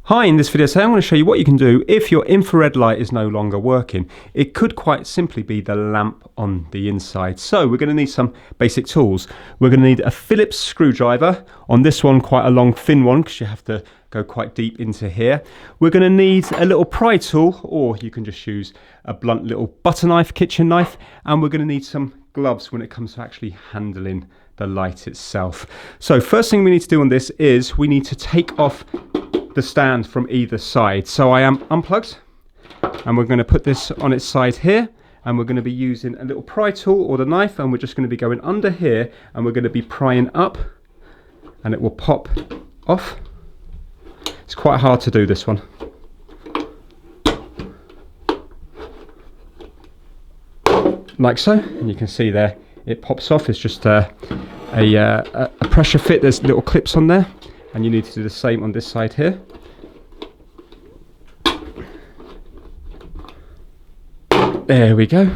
Hi, in this video today I'm going to show you what you can do if your infrared light is no longer working. It could quite simply be the lamp on the inside. So we're going to need some basic tools. We're going to need a Phillips screwdriver. On this one, quite a long thin one because you have to go quite deep into here. We're going to need a little pry tool, or you can just use a blunt little butter knife, kitchen knife, and we're going to need some gloves when it comes to actually handling the light itself. So first thing we need to do on this is we need to take off the stand from either side. So I am unplugged and we're going to put this on its side here, and we're going to be using a little pry tool or the knife, and we're just going to be going under here and we're going to be prying up and it will pop off. It's quite hard to do this one. Like so, and you can see there it pops off. It's just a pressure fit. There's little clips on there, and you need to do the same on this side here. There we go.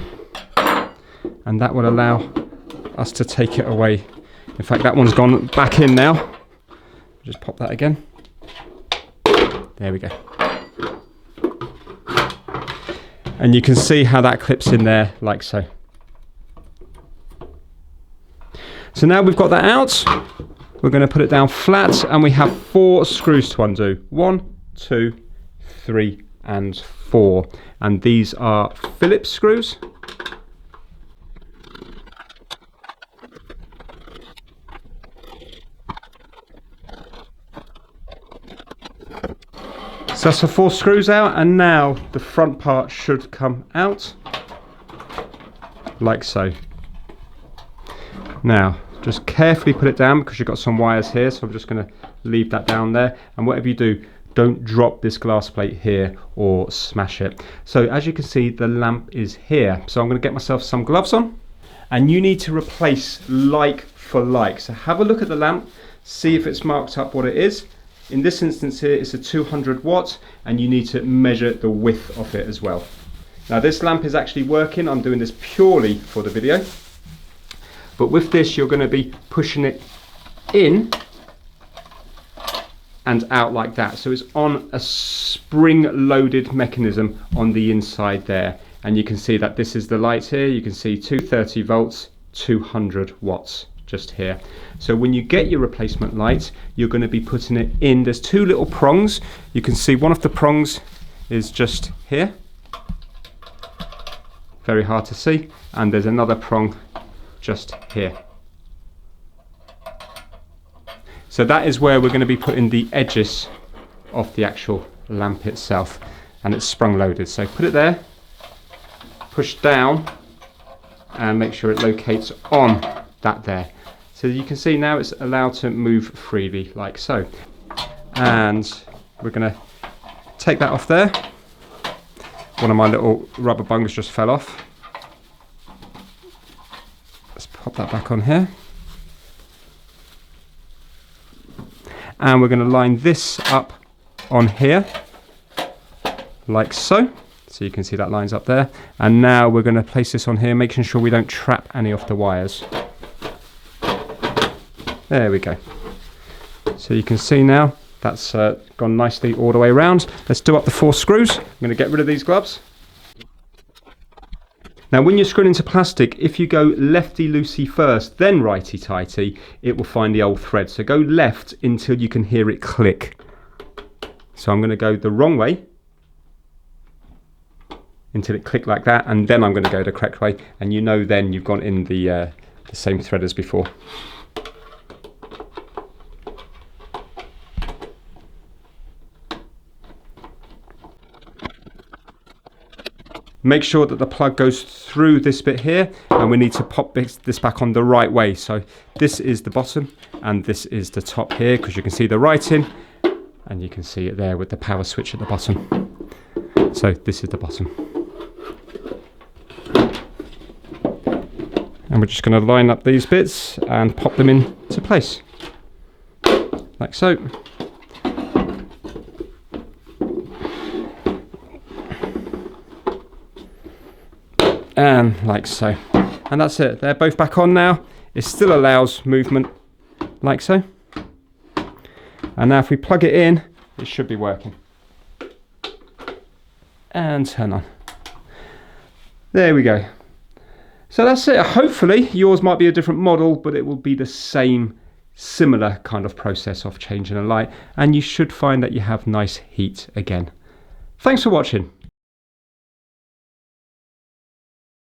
And that will allow us to take it away. In fact, that one's gone back in now. Just pop that again. There we go. And you can see how that clips in there, like so. So now we've got that out, we're going to put it down flat, and we have 4 screws to undo. 1, 2, 3 and 4. And these are Phillips screws. So that's the 4 screws out, and now the front part should come out like so. Now just carefully put it down because you've got some wires here, so I'm just going to leave that down there, and whatever you do, don't drop this glass plate here or smash it. So as you can see, the lamp is here, so I'm going to get myself some gloves on, and you need to replace like for like. So have a look at the lamp, see if it's marked up what it is. In this instance here, it's a 200 watt, and you need to measure the width of it as well. Now this lamp is actually working. I'm doing this purely for the video. But with this, you're going to be pushing it in and out like that. So it's on a spring-loaded mechanism on the inside there. And you can see that this is the light here. You can see 230 volts, 200 watts just here. So when you get your replacement light, you're going to be putting it in. There's 2 little prongs. You can see one of the prongs is just here. Very hard to see. And there's another prong just here. So that is where we're going to be putting the edges of the actual lamp itself, and it's sprung loaded. So put it there, push down, and make sure it locates on that there. So you can see now it's allowed to move freely like so. And we're going to take that off there. One of my little rubber bungs just fell off. Let's pop that back on here. And we're going to line this up on here like so. So you can see that lines up there. And now we're going to place this on here, making sure we don't trap any of the wires. There we go. So you can see now that's gone nicely all the way around. Let's do up the 4 screws. I'm going to get rid of these gloves. Now when you're screwing into plastic, if you go lefty-loosey first, then righty-tighty, it will find the old thread. So go left until you can hear it click. So I'm going to go the wrong way until it clicked like that, and then I'm going to go the correct way, and you know then you've gone in the same thread as before. Make sure that the plug goes through this bit here, and we need to pop this back on the right way. So this is the bottom and this is the top here, because you can see the writing and you can see it there with the power switch at the bottom. So this is the bottom. And we're just going to line up these bits and pop them into place like so. And like so. And that's it. They're both back on now. It still allows movement like so. And now if we plug it in, it should be working. And turn on. There we go. So that's it. Hopefully yours might be a different model, but it will be the same similar kind of process of changing a light, and you should find that you have nice heat again. Thanks for watching.